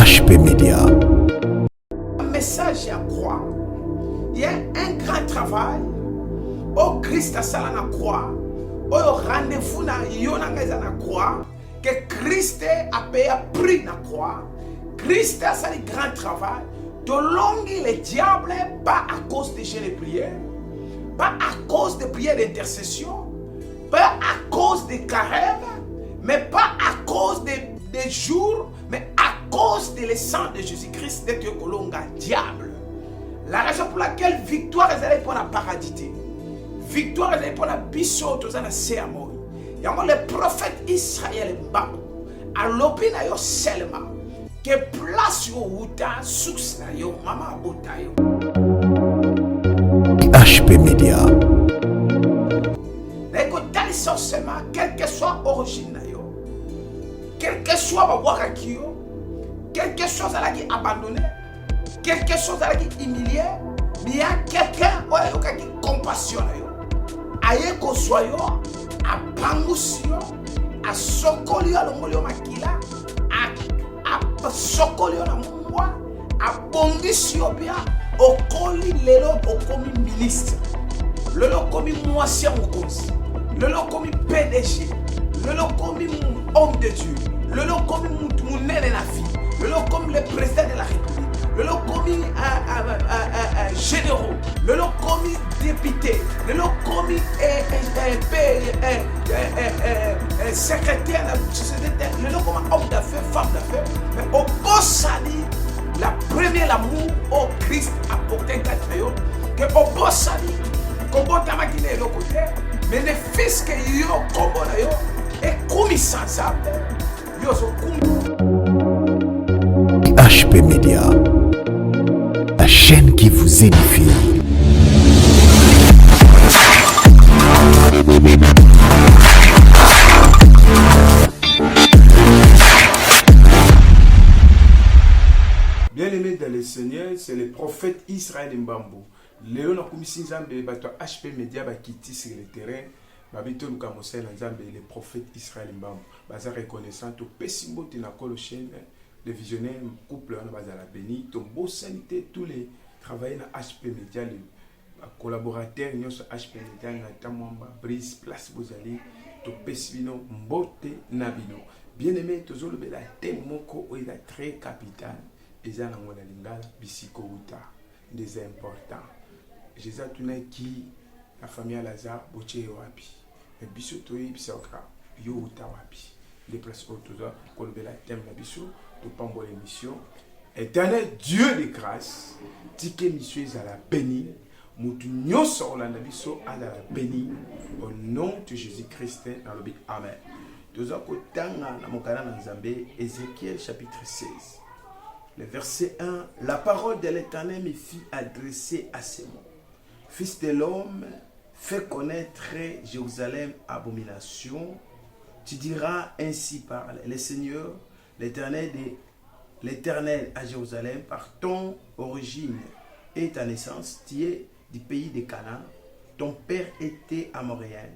HP Media. Un message à croix. Il y a un grand travail. Au Christ a sala na croix. Au rendez-vous na yonangeza na croix. Que Christ a payé prix na croix. Christ a sali grand travail. De longuer le diable, pas à cause des jeûnes et prières, pas à cause des prières d'intercession, pas à cause des carêmes, mais pas à cause des jours, mais à cause de le sang de Jésus-Christ d'être colonga diable. La raison pour laquelle victoire est allée pour la paradité, victoire est allée pour la biso dans la sermon. Il y a le prophète Israël Mbambo, à l'opinion yo seulement, que place yo uta source na yo mama uta yo. HP Media. Seulement, quelle que soit l'origine, quel que soit le wakaki, quelque chose à qui abandonné, quelque chose à qui humilié, il y a quelqu'un qui a compassion. Aye ko soyo, a pangusio, a sokolio a longolio makila, a sokolio na mwa, a bondisio bien, au coli lelo au komi ministre, lelo komi moisi mokonzi. Le lot comme PDG, le lot comme homme de Dieu, le lot comme mon nez de la vie, le lot comme le président de la République, le lot comme généraux, le lot comme député, le lot comme secrétaire de la société, le lot comme homme d'affaires, femme d'affaires, mais au beau salut, la première amour au Christ a porté un cadeau, que au beau salut, qu'on peut t'imaginer le côté. Mais les fils que yo combo na yo et comme sensible yo so HP Media, la chaîne qui vous édifie. Bien-aimé dans le Seigneur, c'est le prophète Israël Mbambo. Léon a commis Nzambe bato HP Media ba kiti sur le terrain babito luka mosela Nzambe le prophète Israël Mbambo baza reconnaissant to pesimbo tina kolo chaîne le visionnaire couple na bazala béni to beau sanité tous les travailleurs na HP Media les collaborateurs nyos HP Media na tamamba brise place bozali to pesibino mbote nabino bien-aimé tozolo bela temoko o ila très capital ezana ngona lingala bisiko uta des importants. Jésus a tourné qui la famille Lazare boche wapi mais biso toyi bisoka yo uta wapi les places autoza pour le thème na biso to pambo l'émission éternel Dieu de grâce tike mission à la béni mutu nyoso la biso à la béni au nom de Jésus-Christ dans le amen. Toza ko tanga na mokana na Nzambe Ézéchiel chapitre 16. Le verset 1, la parole de l'Éternel me fit adresser à ces mots. Fils de l'homme, fais connaître Jérusalem abomination. Tu diras ainsi parle le Seigneur, l'Éternel à Jérusalem, par ton origine et ta naissance, tu es du pays de Canaan. Ton père était amoréen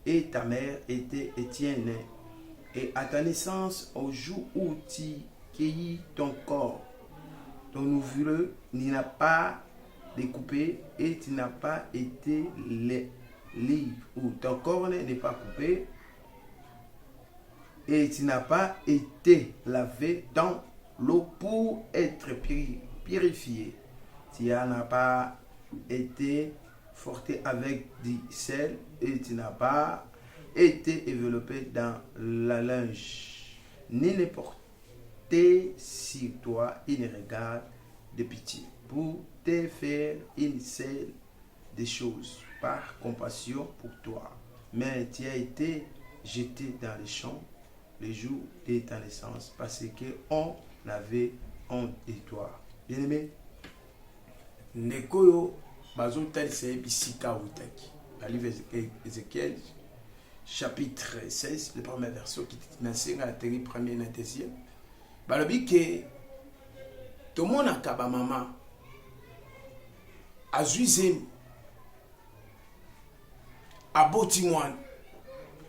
et ta mère était étienne. Et à ta naissance, au jour où tu cueillis ton corps, ton ouvre n'a pas découpé et tu n'as pas été libre, ou ton corps n'est pas coupé et tu n'as pas été lavé dans l'eau pour être purifié. Tu n'as pas été frotté avec du sel et tu n'as pas été enveloppé dans la linge, ni ne porté sur toi une regard de pitié pour te faire une seule des choses par compassion pour toi. Mais tu as été jeté dans les champs le jour de ta naissance parce qu'on avait honte de toi. Bien-aimé, Nekoyo bazon talise bisika utaki. La livre Ézéchiel chapitre 16, le premier verset qui est dans la première et la deuxième. Balobi ke to mona kaba mama azuizem aboti mwana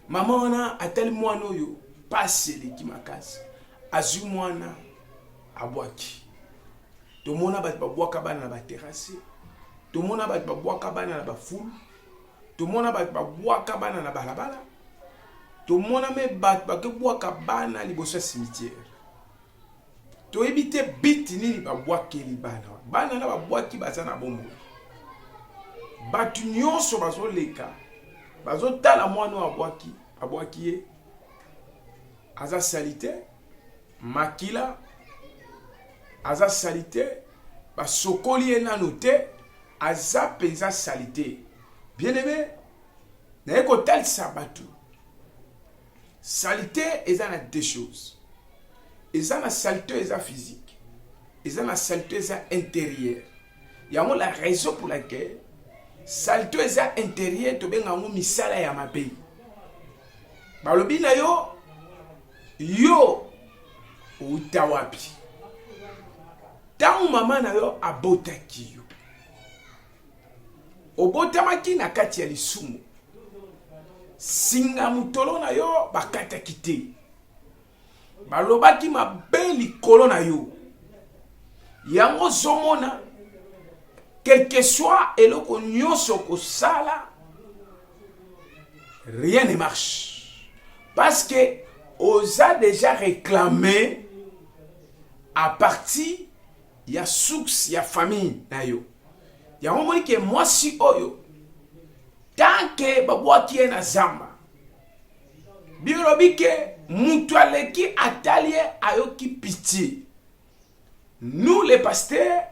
mama wana atel mwana oyo pasele ki makasi azui mwana abwaki. Tomona bato babwaka bana na ba terrasse. Tomona bato babwaka bana na ba foule. Tomona bato babwaka bana na balabala. Tomona me bato babwaka bana liboso cimetière. To éviter bit nini babwakeli bana. Bana na babwaki baza na bombo. Bato nyonso bazo leka. Bazo tala mwana abwaki ye. Aza salite, makila, aza salite, basokoli ye nanu te, aza penza salite. Bien aimé, na eko talisa batu. Salite eza na deux choses. Eza na salite eza physique. Eza na salite eza intérieur. Yango la raison pour laquelle salite eza intérieur to benga ngo misala ya mabe. Balobi na yo utawapi. Tangu mama na yo abotaki yo. Obotamaki na kati ya lisumu. Singa mutolo na yo bakataki te. Balobaki mabe likolo na yo. Yango zomona quel que soit eloko nyonso kosala, rien ne marche. Parce que osa déjà réclamé à partir ya source ya famille na yo. Ya omoni ke mwasi oyo tant que babwaki na zamba. Biolobi ke mutu aleki atalie ayoki pitié. Nous les pasteurs,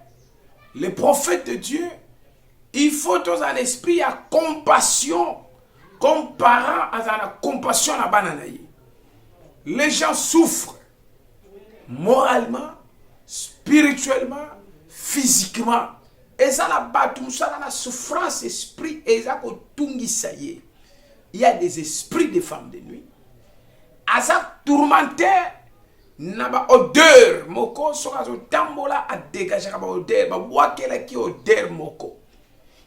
les prophètes de Dieu, il faut dans un esprit à compassion comme parents à la compassion à bananaï. Les gens souffrent moralement, spirituellement, physiquement. Et ça la tout ça la souffrance esprit et ça ko tungi ça y est. Il y a des esprits de femmes de nuit. À ça tourmenté na ba odeur moko soka zo tambola a dégager ba odeur ba wakela ki odeur moko.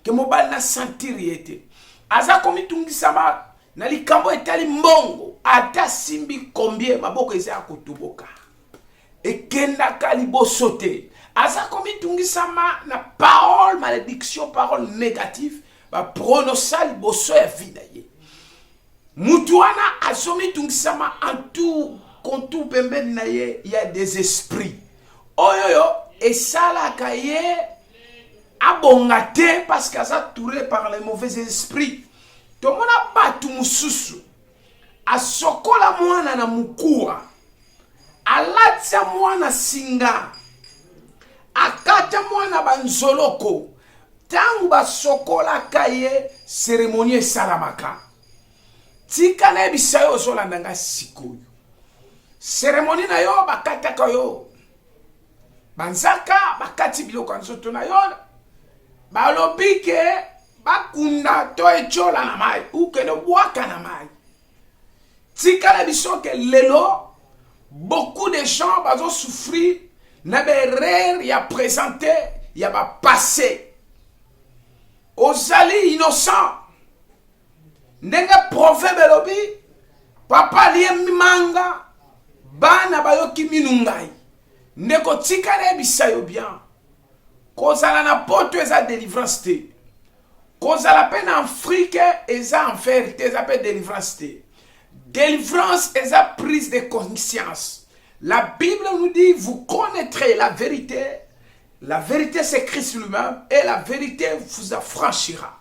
Que mobile na sentir yete. Aza komi tungi sama na likambo etali mbongo ata simbi combien maboko eza kotuboka. Ekenda kaliboso te. Aza komi tungi sama na parole malédiction parole négative ba prononcer liboso ya vida ye. Mutuana asomi tungi sama en tout kontu pembeni na ye il y a des esprits. Oyoyo esalaka ye abongate parce qu'aza touré par les mauvais esprits. Tomona batu mususu asokola mwana na mukua alatia mwana singa akata mwana banzoloko tangu basokola kaye cérémonie salamaka tika na bisayo zolanda nga sikoyo cérémonie na yo bakata kayo banzaka bakati biloko nzoto na yo balobike bakunda to echola na mai ukene waka na mai tika na biso ke lelo beaucoup de gens bazo souffrir na berere ya présenté ya ba passé ozali innocent ndenga proverbe lobi papa liye mimanga bana bayoki minungai ndeko tika na bisayo bien kozala na poto eza délivrance te kozala pe na Afrique eza enfer te eza pe délivrance te. Délivrance est la prise de conscience. La Bible nous dit, vous connaîtrez la vérité. La vérité c'est Christ lui-même et la vérité vous affranchira.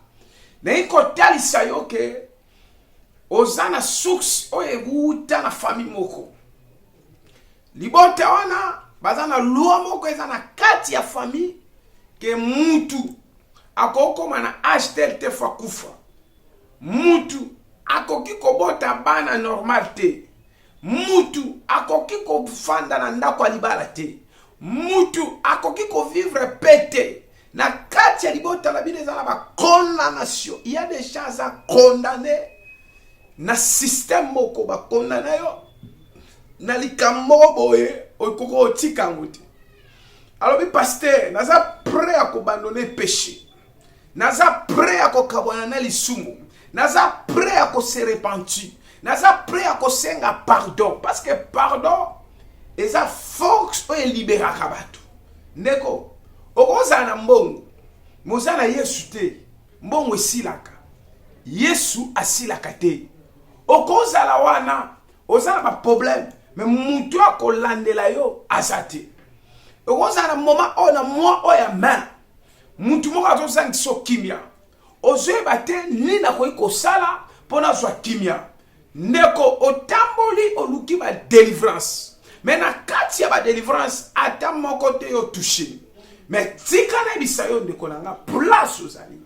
Mais quand tu as que ozana source oyeguta na famille moko. Libote wana bazana loi moko ezana kati ya famille ke mutu akoko na acheter te fa kufa. Mutu akoki kobota bana normal te. Mutu akoki kofanda na ndako libala te. Mutu akoki ko vivre pété. Na kati ya libota la Bible ezala ba condamnation. Il y a des gens à condamner na système moko ba condamner yo. Na likambo boye okoko otika nguti. Alors bi pasteur, naza prêt à abandonner péché. Naza prêt à kokabwana na lisumu. Naza prêt à se repentir. Naza prêt à senga pardon. Parce que pardon est la force grâce oyo eliberaka bato ndeko okozala na mbongo moza na Yesu te mbongo esilaka Yesu asilaka te okozala wana ozala ba problème mais mutu akolandela yo aza te okozala na moment oyo na mwa oyo ya main mutu moko azozangisa kimia ozoyeba te nini nakoki kosala mpo nazwa kimia ndeko otamboli oluki ba délivrance mais na kati ya ba délivrance ata moko te yo touché mais tika na bisa yo ndeko nanga place ozali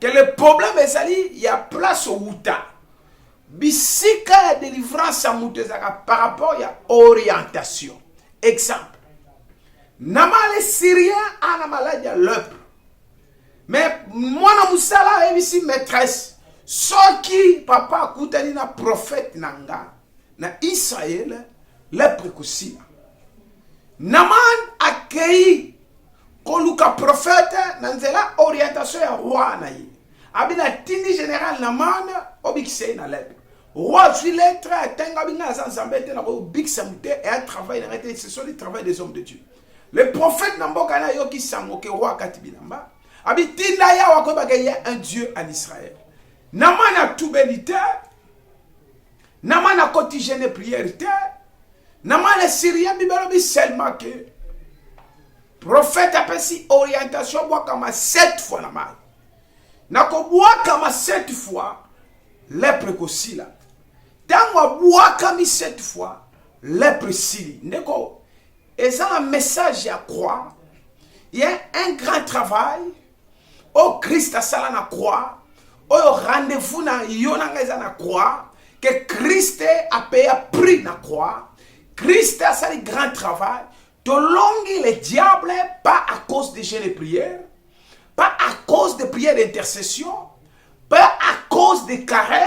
que le problème ezali ya place outa bisika ya délivrance ya mutu ezaka par rapport ya orientation exemple nama les Syriens ana maladie ya lèpre mais mwana musala ebisi maîtresse soki papa akutani na prophète nanga na Israël lèpre kosila naman akei koluka prophète na nzela orientation ya roi na ye abina tindi général naman obikise na lèpre roi suis lettre atenga binga za nzambete na obikisa mute et un travail na rete ce sont les travail des hommes de Dieu le prophète namboka na yoki sango ke roi katibinamba abitinda ya wakoba ke y a un Dieu en Israël namana tubelite namana quotidienne prière te namana Syrien bibelo bi seulement que prophète apesi orientation bois comme 7 fois na mal nako bois comme 7 fois lèpre kosila tango bois comme 7 fois lèpre sili ndeko et ça un message à croire il y a un grand travail au Christ à sala na croix au rendez-vous na yona ngeza na croix que Christ a payé prix na croix Christ a sali grand travail de longuer le diable pas à cause des jeûnes et prières pas à cause des prières d'intercession pas à cause des carêmes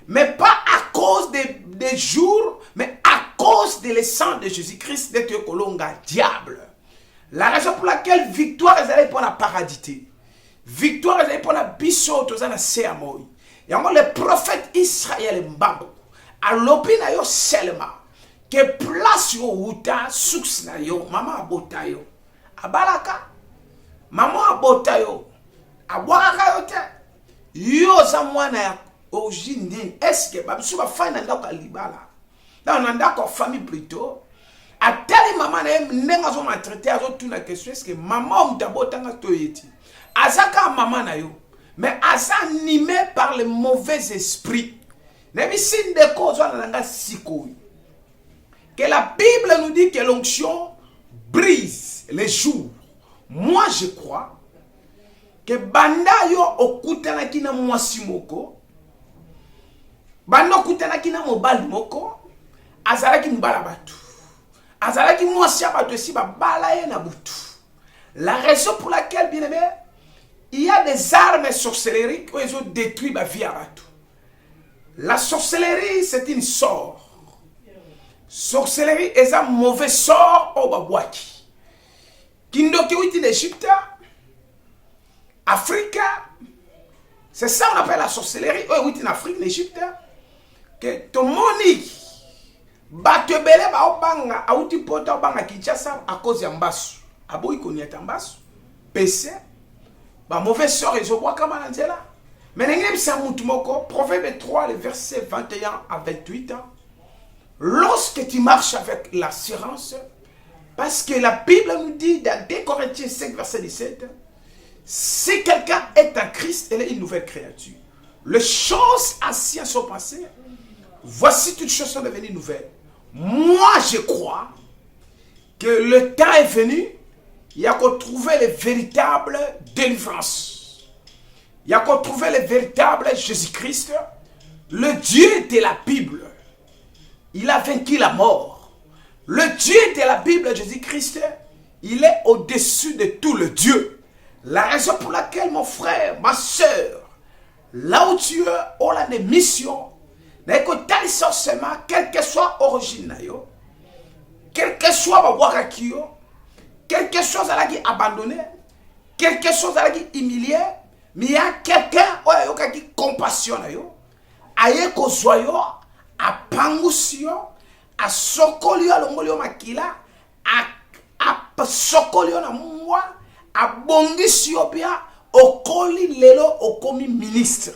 mais pas à cause des jours mais à cause de le sang de Jésus-Christ d'être kolonga diable la raison pour laquelle victoire est allée pour la paradité victoire est allée pour la biso tozana seamoy et encore le prophète Israël mbambo a lopina yo seulement que place yo uta suks na yo mama abota yo abalaka mama abota yo abwaka yo te yo za mwana ya origine est-ce que babiso ba fana ndako libala dans ndako famille plutôt atali mama na nenga zo maltraiter azo tuna question est-ce que maman mtabota nga toyeti azaka mama na yo mais asa animé par le mauvais esprit nebi sinde ko zo na nga sikoyi que la Bible nous dit que l'onction brise les jours. Moi je crois que banda yo okutana kina mwasi moko banda okutana kina mobali moko azalaki mbala batu azalaki mwasi ya batu esi babala ye na butu la raison pour laquelle bien aimé il y a des armes sorcelleries qui ont détruit ma vie à batu la sorcellerie c'est une sort sorcellerie est un mauvais sort au babouaki. Kindoki ouiti l'Égypte, Afrique, c'est ça on appelle la sorcellerie. Oh, ouiti en Afrique, l'Égypte, que ton monique, batebele ba obanga, ouiti pota obanga Kinshasa à cause d'ambassou. Aboui konyet ambassou, PC, ba mauvais sort ils ont bois comme anzela. Mais n'engem sa moutumoko, Proverbe 3, le verset 21 à 28 ans. Lorsque tu marches avec l'assurance, parce que la Bible nous dit dans 2 Corinthiens 5, verset 17, si quelqu'un est en Christ, elle est une nouvelle créature. Les choses anciennes sont passées, voici toutes choses sont devenues nouvelles. Moi, je crois que le temps est venu, il y a qu'à trouver les véritables délivrances. Il y a qu'à trouver le véritable Jésus-Christ, le Dieu de la Bible. Il a vaincu la mort. Le Dieu de la Bible, Jésus-Christ, il est au-dessus de tout le Dieu. La raison pour laquelle, mon frère, ma soeur, là où tu es, on a des missions, n'est que tel seulement, quelle que soit l'origine, quel que soit ma warakio, quelque chose à la qui abandonné, quelque chose à la qui humilié, mais il y a quelqu'un qui compassionne, aye ko soyo, a pangusio, a sokolio a longolio makila, a sokoli yo na mwa abongisi yo pia okoli lelo okomi ministre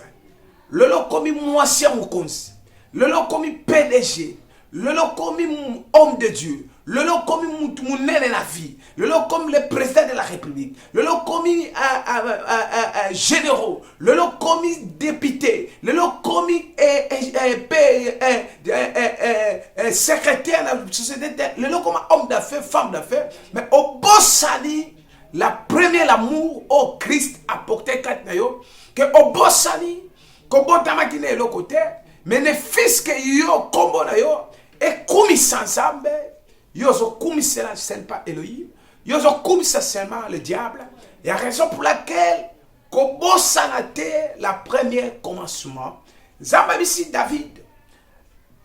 lelo komi mwasi ya mokonzi lelo komi PDG lelo komi homme de Dieu lelo komi mutu munene na vie lelo komi le président de la République lelo komi généraux lelo komi député lelo komi secrétaire de la société lelo komi homme d'affaires femme d'affaires mais au bossani la première l'amour au Christ apporté kat na yo que au bossani ko botama ki na lo côté mais ne fils que yo kombo na yo et komi ensemble yo zo komi cela c'est pas Elohim yo zo komi seulement le diable il y a raison pour laquelle ko bossana te la première commencement zambabisi David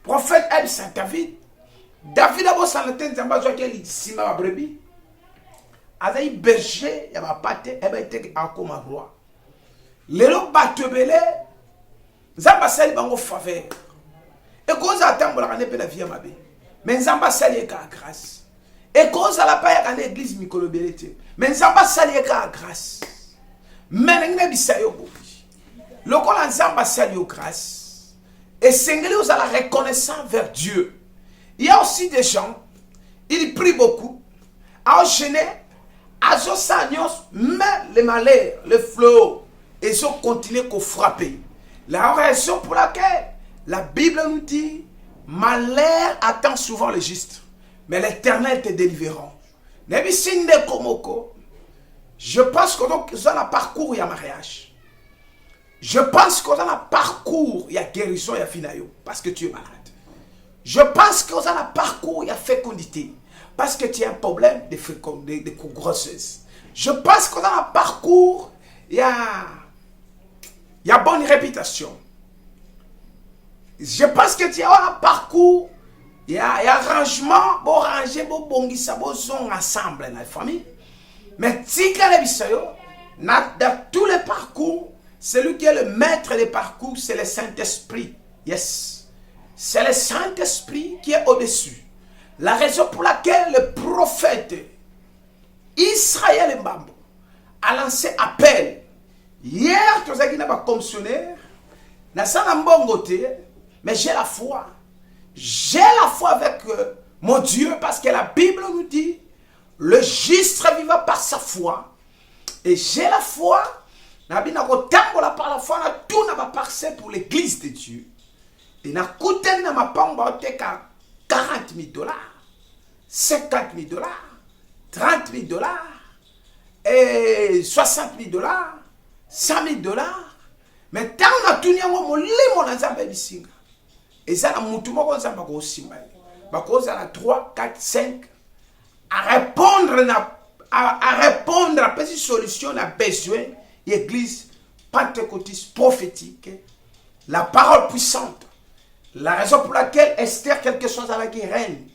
prophète El Saint David a bossana te zamba zo ke sima ba brebis azayi berger ya bapate ebe te akoma roi lelo batebele nzamba sali bango faveur et koza atambola kana pe na vie mabe mais nzamba sali ka grâce et koza la pa ya kana église mikolo belete mais nzamba sali ka grâce mais ngene bisayo bobi lokola nzamba sali yo grâce et sengeli aux la reconnaissant vers Dieu. Il y a aussi des gens ils prient beaucoup à enchaîner à ce mais les malheurs, les fléaux, ils ont continué à frapper. La raison pour laquelle la Bible nous dit malheur attend souvent le juste, mais l'Éternel te délivrera. Je pense qu'on a un parcours, il y a mariage. Je pense qu'on a un parcours, il y a guérison, il y a finayo, parce que tu es malade. Je pense qu'on a un parcours, il y a fécondité. Parce que tu as un problème de grossesse. Je pense qu'on a un parcours, il y a bonne réputation. Je pense que tu as un parcours, il y a rangement, bon ranger, bon bongisa, bon son ensemble dans la famille. Mais dans tous les parcours, celui qui est le maître des parcours, c'est le Saint-Esprit. Yes. C'est le Saint-Esprit qui est au-dessus. La raison pour laquelle le prophète Israël Mbambo a lancé appel. Hier, tu as dit que commissionnaire, mais j'ai la foi. J'ai la foi avec mon Dieu parce que la Bible nous dit le juste vivra par sa foi. Et j'ai la foi. Par la foi, on a tout parcelle pour l'église de Dieu. Et on a coûté dans ma pompe 40 000 $, 50 000 $, 30 000 $, et 60 000 $, 100 000 $. Mais tant qu'on a tout mis mon lit, mon ensemble bisinga. Et ça, on a tout le monde qui a aussi mal. Parce qu'on a 3, 4, 5 à répondre à petite solution à besoin l'église pentecôtiste prophétique, la parole puissante. La raison pour laquelle Esther, quelque chose avec qui règne,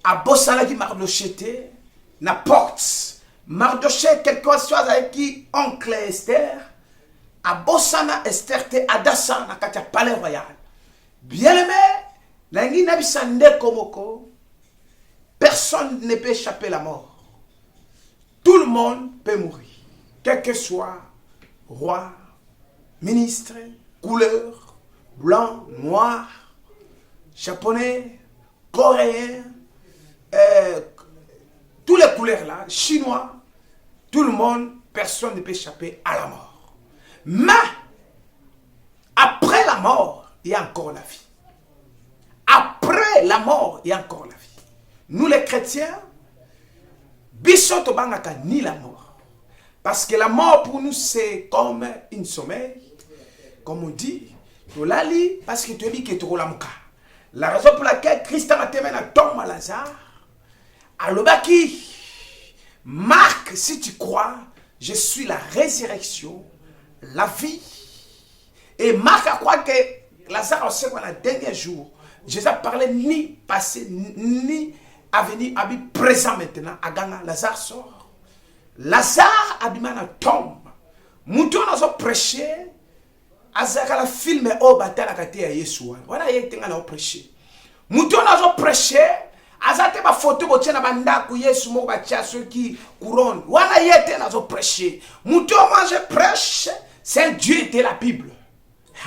à Bossala qui Mardoché, n'importe. Mardoché, quelque chose avec qui oncle Esther, à Bossana Esther, à Dassan, à Katia Palais Royal. Bien aimé, l'angi n'abissande komoko, personne ne peut échapper à la mort. Tout le monde peut mourir. Quel que soit roi, ministre, couleur, blanc, noir, japonais, coréen, tous les couleurs là, chinois, tout le monde, personne ne peut échapper à la mort. Mais, après la mort, il y a encore la vie. Après la mort, il y a encore la vie. Nous les chrétiens, bisoto bangaka ni la mort. Parce que la mort pour nous c'est comme une sommeil. Comme on dit, Tolali, parce que tu dis que tu es la raison pour laquelle Christ a été à Tom à Lazare, à l'Obaki, Marc, si tu crois, je suis la résurrection, la vie. Et Marc a croit que Lazare aussi, qu'on a dernier jour, Jésus a parlé ni passé, ni avenir, abi présent maintenant, à Ghana, Lazare sort. Lazare abimana tombe. Mouton a prêché. Azaka la filme au batala kate ya Yesu. Voilà, il était là prêché. Mouton a prêché. azate ba photo botie na bandaku Yesu moko batia soki couronne wana yete nazo prêcher mutu moi je prêche c'est un Dieu de la Bible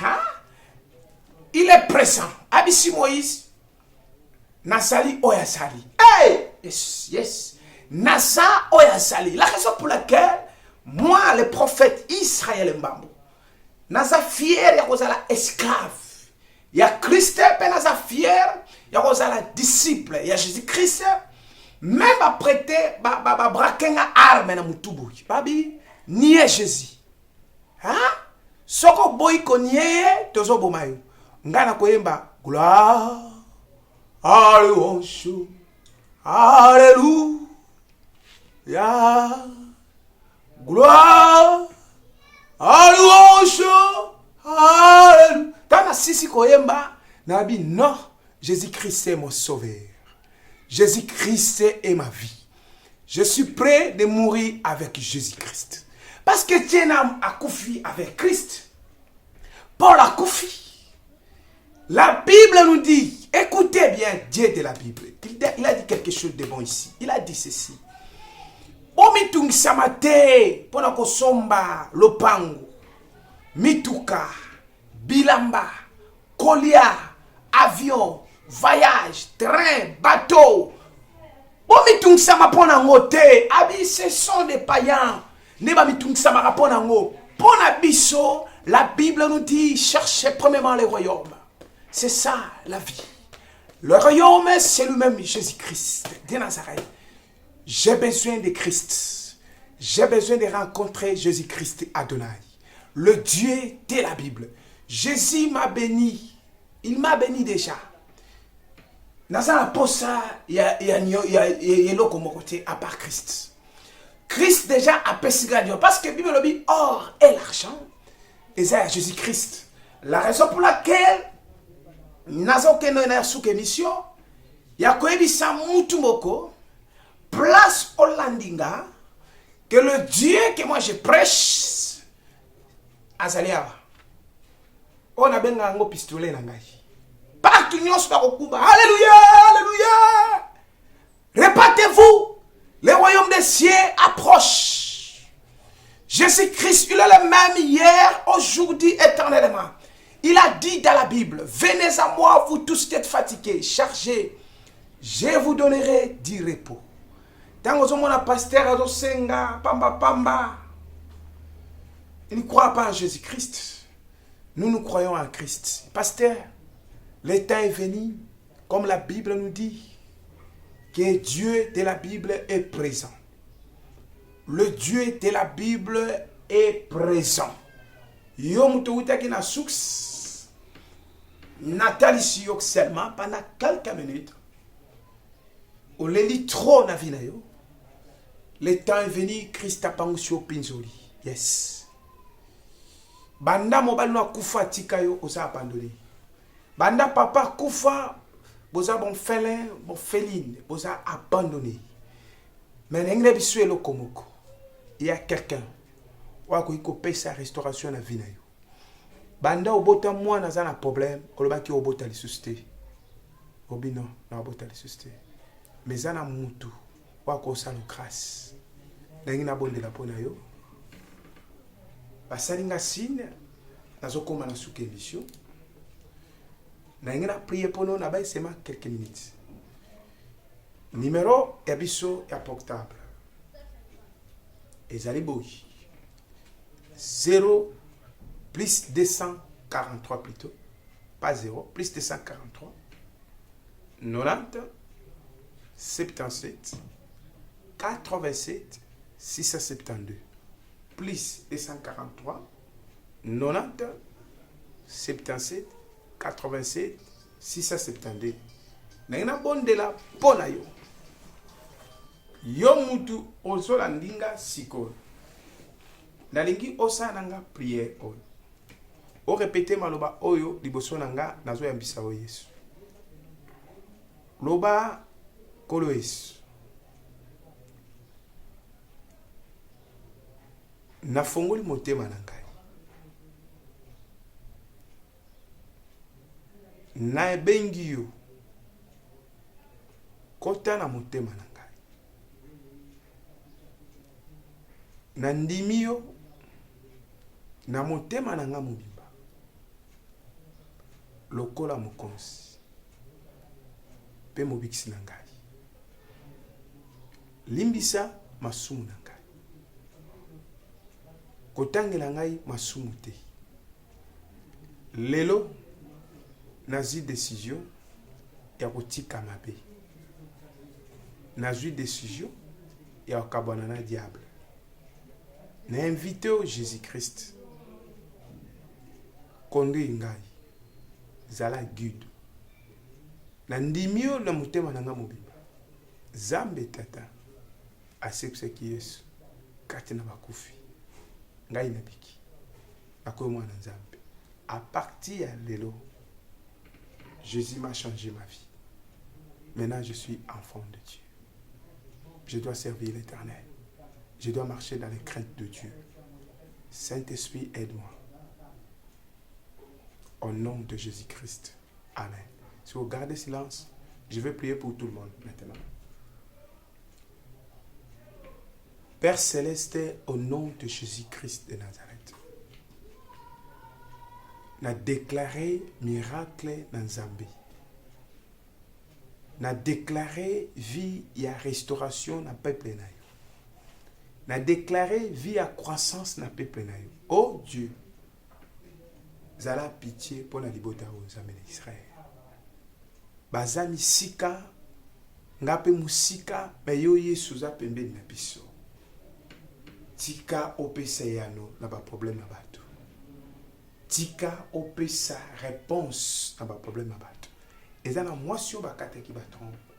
hein? Il est présent abisi Moïse nasali oyasali hey yes nasa oyasali la raison pour laquelle moi le prophète Israël Mbambo nasa fier ya kozala esclave ya Christ pe nasa fier ya kozala disciple ya Jésus-Christ même apprêter ba brakenga arme na mutubu babi nié Jésus hein soko boy ko nié tozo bomayo ngana koyemba gloire alléluia alléluia gloire alléluia alléluia tana sisi koyemba nabi non Jésus-Christ est mon sauveur. Jésus-Christ est ma vie. Je suis prêt de mourir avec Jésus-Christ. Parce que Tchénam a koufi avec Christ. Paul a koufi. La Bible nous dit, écoutez bien Dieu de la Bible. Il a dit quelque chose de bon ici. Il a dit ceci. Omitung samate, ponako somba, lopango, mituka, bilamba, kolia, avion, voyage, train, bateau. Omitung sama pona ngote, abi ce sont des païens. Neba mitung sama rapona ngo. Pona biso, la Bible nous dit, cherchez premièrement le royaume. C'est ça la vie. Le royaume, c'est lui-même Jésus-Christ de Nazareth. J'ai besoin de Christ. J'ai besoin de rencontrer Jésus-Christ Adonai. Le Dieu de la Bible. Jésus m'a béni. Il m'a béni déjà. Nazana posa ya l'autre côté à part Christ. Christ déjà a pessigé Dieu parce que la Bible dit or et l'argent. Et c'est Jésus-Christ. La raison pour laquelle nazo keno na sous émission ya koebisa mutu moko place au landinga que le Dieu que moi je prêche azalia on a benga ngo pistolet na ngai partout nyos pa kokuba alléluia alléluia répétez-vous le royaume des cieux approche. Jésus-Christ il est le même hier aujourd'hui éternellement. Il a dit dans la Bible, venez à moi, vous tous qui êtes fatigués, chargés, je vous donnerai du repos. Tant que mon pasteur senga pamba pamba, il ne croit pas en Jésus-Christ. Nous croyons en Christ. Pasteur, le temps est venu, comme la Bible nous dit, que Dieu de la Bible est présent. Le Dieu de la Bible est présent. Yom Touta qui n'a soux. Nathalie Siyok seulement pendant quelques minutes. Au lit trop na vie na yo. Le temps est venu, Christ a pangusio pinzoli. Yes. Banda mobile no kufa tika yo osa abandonné. Banda papa kufa boza bon félin, bon féline, boza abandonné. Mais n'engle bisue lo komoko. Il y a quelqu'un wako iko pesa restauration na vie na yo. Banda obota moi naza na problème, kolobaki obota li susté. Obino na obota li susté. Mais ana mutu wako sa no grâce. Nangi na bonde la pona yo. Basalinga signe nazo koma na suke émission. Nangi na prier pono na bay sema quelques minutes. Numéro ebiso ya portable. Ezali boy. 0 plus 243 plutôt, pas 0, plus 243, 90, 77, 87, 672, plus 243, 90, 77, 87, 672. N'a bon de la pona yo. Yo mutu ozo la ndinga siko. Nalingi osa nanga prière oyo. O répéter maloba oyo liboso nanga nazo yambisa o Yesu. Loba kolo Yesu. Nafongoli motema na ngai. Na ebengi yo. kota na motema na ngai. Na ndimi yo na motema na nga mobimba. Lokola mokonzi pe mobikisi na ngai. Limbisa masumu na ngai. Kotangela ngai masumu te. Lelo nazwi décision ya kotika mabe. Nazwi décision ya kokabwana na diable. Na invité au Jésus-Christ. Conduire ngai. Zala guide. Na ndimi yo na motema na nga mobimba. Zambe tata. Asepseki Yesu. Kati na bakufi. Ngai na biki. Nakoyo mwana nzambe. À partir de lelo, Jésus m'a changé ma vie. Maintenant, je suis enfant de Dieu. Je dois servir l'Éternel. Je dois marcher dans les craintes de Dieu. Saint-Esprit, aide-moi. Au nom de Jésus-Christ. Amen. Si vous gardez silence, je vais prier pour tout le monde maintenant. Père Céleste, au nom de Jésus-Christ de Nazareth, na déclaré miracle dans Zambie. Na déclaré vie et restauration dans peuple na yo. Na déclaré vie et croissance dans peuple na yo. Oh Dieu, zala pitié pour la libota aux Zambie d'Israël. Bazami sika ngape musika meyo Yesu za pembeni na biso. Tika opesa yano na ba problème na bato. Tika opesa réponse na ba problème na bato. Ezana mwasio bakate ki ba trompe.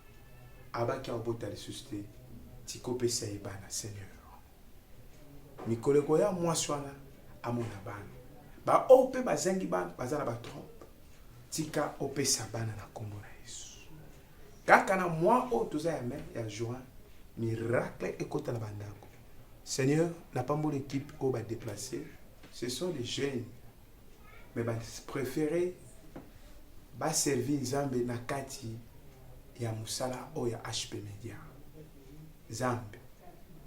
Abaki obota le susté. Tika opesa ibana Seigneur. Mikoleko ya mwasio na amona bana. Ba ope bazangi bana bazana ba trompe. Tika opesa bana na kombo na Yesu. Kaka na mwa o toza ya même ya juin miracle ekota na bandako. Seigneur, n'a pas mon équipe au bas déplacé. Ce sont des jeunes. Mais bah préféré bah servir Zambé nakati ya musala o ya HP Media. Zambé.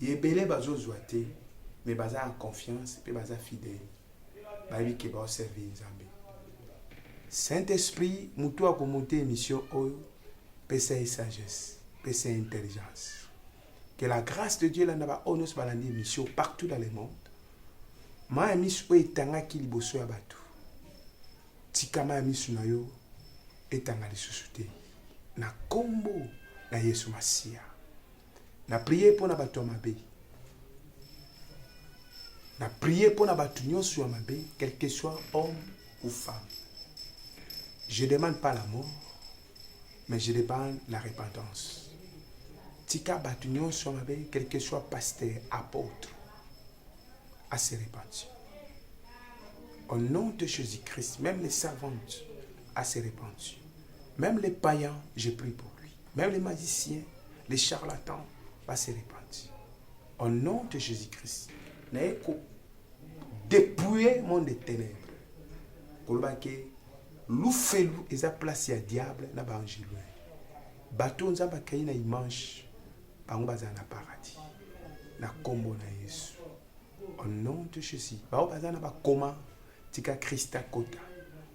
Yebele bazo zoate mais baza en confiance et baza fidèle. Bah oui que ba servir Zambé. Saint-Esprit, mutu a monter émission o pesa et sagesse, pesa et intelligence. Que la grâce de Dieu là on se balandi mission partout dans le monde. Ma mission etanga ki liboso ya batu. Tika ma mission na yo etanga lisusu te. Na kombo na Yesu Masia. Na prier pour na batu mabe. Na prier pour na batu nyonso ya mabe, quel que soit homme ou femme. Je demande pas la mort, mais je demande la repentance. Tika batunion sur ma vie, quel que soit pasteur, apôtre, à se repentir. Au nom de Jésus-Christ, même les savantes, à se repentir. Même les païens, je prie pour lui. Même les magiciens, les charlatans, à se repentir. Au nom de Jésus-Christ, n'ayez qu'à dépouiller mon des ténèbres. Pour le que l'ouffelou et sa place à diable n'a pas angélé. Bateau n'a pas créé une image. Bango baza na paradis na kombo na Yesu au nom de Jésus bao baza na ba koma tika Christa kota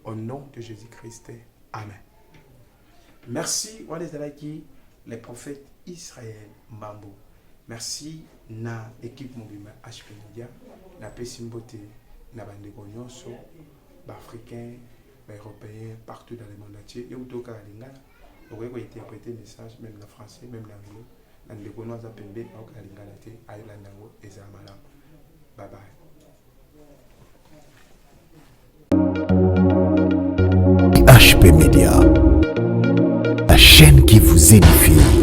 au nom de Jésus-Christ. Amen. Merci wanezalaki les prophètes Israël Mbambo. Merci na équipe mobima HP Media na pesimbote na bandeko nyonso ba africains ba européens partout dans le monde entier yo toka lingala okoki interpréter message même en français même en anglais. Bye bye. HP Media, la chaîne qui vous édifie.